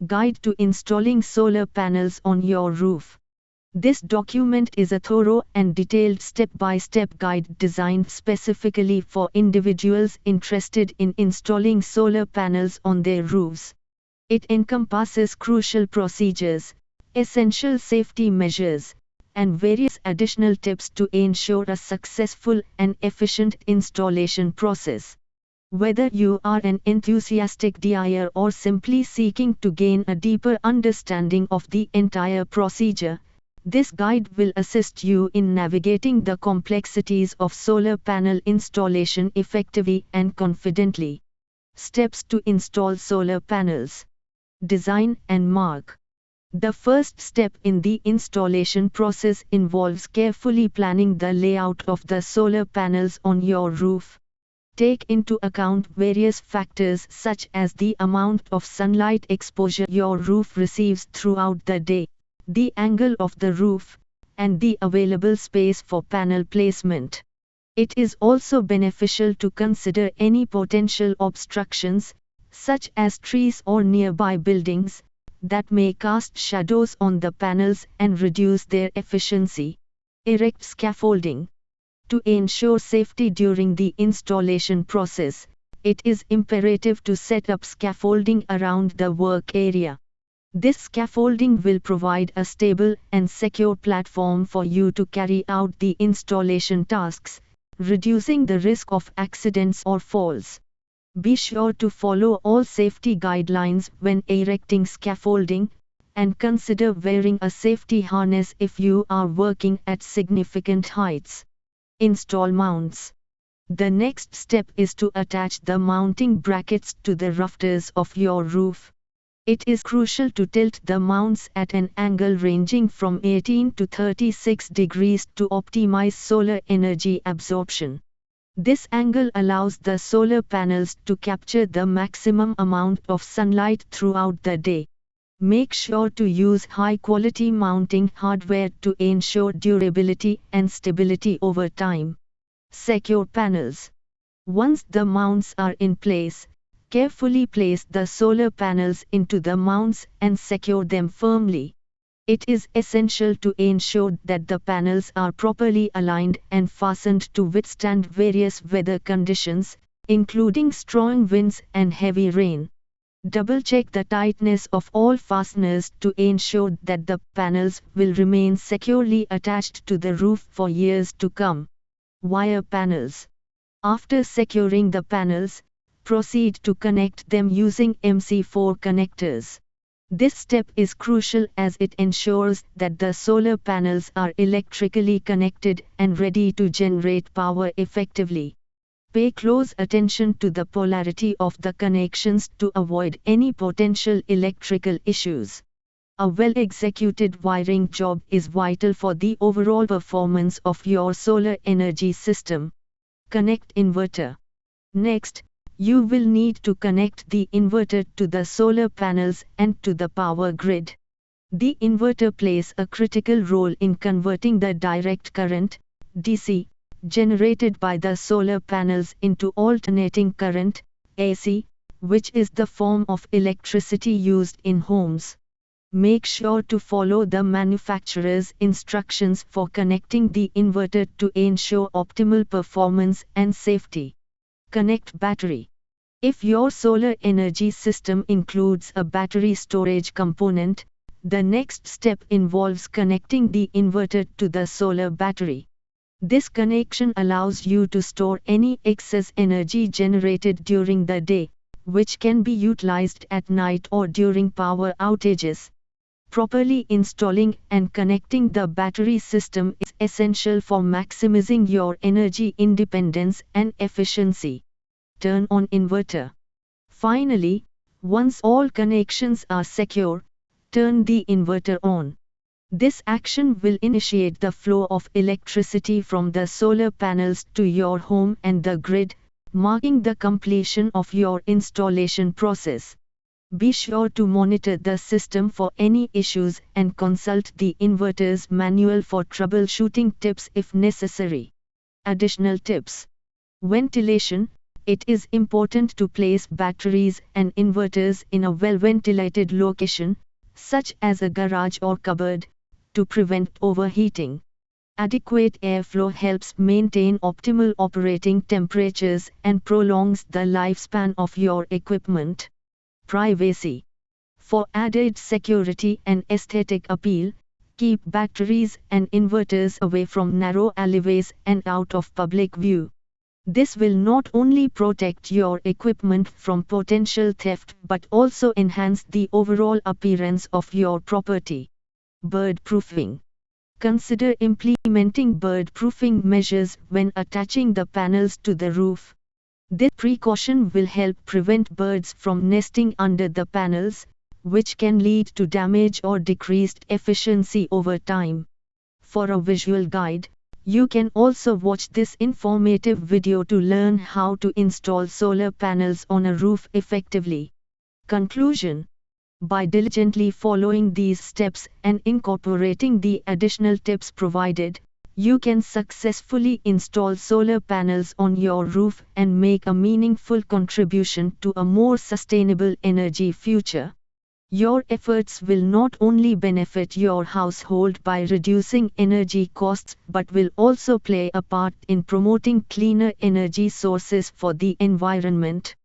Guide to Installing Solar Panels on Your Roof. This document is a thorough and detailed step-by-step guide designed specifically for individuals interested in installing solar panels on their roofs. It encompasses crucial procedures, essential safety measures, and various additional tips to ensure a successful and efficient installation process. Whether you are an enthusiastic DIYer or simply seeking to gain a deeper understanding of the entire procedure, this guide will assist you in navigating the complexities of solar panel installation effectively and confidently. Steps to install solar panels. Design and mark. The first step in the installation process involves carefully planning the layout of the solar panels on your roof. Take into account various factors such as the amount of sunlight exposure your roof receives throughout the day, the angle of the roof, and the available space for panel placement. It is also beneficial to consider any potential obstructions, such as trees or nearby buildings, that may cast shadows on the panels and reduce their efficiency. Erect scaffolding. To ensure safety during the installation process, it is imperative to set up scaffolding around the work area. This scaffolding will provide a stable and secure platform for you to carry out the installation tasks, reducing the risk of accidents or falls. Be sure to follow all safety guidelines when erecting scaffolding, and consider wearing a safety harness if you are working at significant heights. Install mounts. The next step is to attach the mounting brackets to the rafters of your roof. It is crucial to tilt the mounts at an angle ranging from 18 to 36 degrees to optimize solar energy absorption. This angle allows the solar panels to capture the maximum amount of sunlight throughout the day. Make sure to use high-quality mounting hardware to ensure durability and stability over time. Secure panels. Once the mounts are in place, carefully place the solar panels into the mounts and secure them firmly. It is essential to ensure that the panels are properly aligned and fastened to withstand various weather conditions, including strong winds and heavy rain. Double-check the tightness of all fasteners to ensure that the panels will remain securely attached to the roof for years to come. Wire panels. After securing the panels, proceed to connect them using MC4 connectors. This step is crucial as it ensures that the solar panels are electrically connected and ready to generate power effectively. Pay close attention to the polarity of the connections to avoid any potential electrical issues. A well-executed wiring job is vital for the overall performance of your solar energy system. Connect inverter. Next, you will need to connect the inverter to the solar panels and to the power grid. The inverter plays a critical role in converting the direct current, DC, generated by the solar panels into alternating current, AC, which is the form of electricity used in homes. Make sure to follow the manufacturer's instructions for connecting the inverter to ensure optimal performance and safety. Connect battery. If your solar energy system includes a battery storage component, the next step involves connecting the inverter to the solar battery. This connection allows you to store any excess energy generated during the day, which can be utilized at night or during power outages. Properly installing and connecting the battery system is essential for maximizing your energy independence and efficiency. Turn on inverter. Finally, once all connections are secure, turn the inverter on. This action will initiate the flow of electricity from the solar panels to your home and the grid, marking the completion of your installation process. Be sure to monitor the system for any issues and consult the inverter's manual for troubleshooting tips if necessary. Additional tips. Ventilation. It is important to place batteries and inverters in a well-ventilated location, such as a garage or cupboard, to prevent overheating. Adequate airflow helps maintain optimal operating temperatures and prolongs the lifespan of your equipment. Privacy. For added security and aesthetic appeal, keep batteries and inverters away from narrow alleyways and out of public view. This will not only protect your equipment from potential theft but also enhance the overall appearance of your property. Bird-proofing. Consider implementing bird-proofing measures when attaching the panels to the roof. This precaution will help prevent birds from nesting under the panels, which can lead to damage or decreased efficiency over time. For a visual guide, you can also watch this informative video to learn how to install solar panels on a roof effectively. Conclusion. By diligently following these steps and incorporating the additional tips provided, you can successfully install solar panels on your roof and make a meaningful contribution to a more sustainable energy future. Your efforts will not only benefit your household by reducing energy costs but will also play a part in promoting cleaner energy sources for the environment.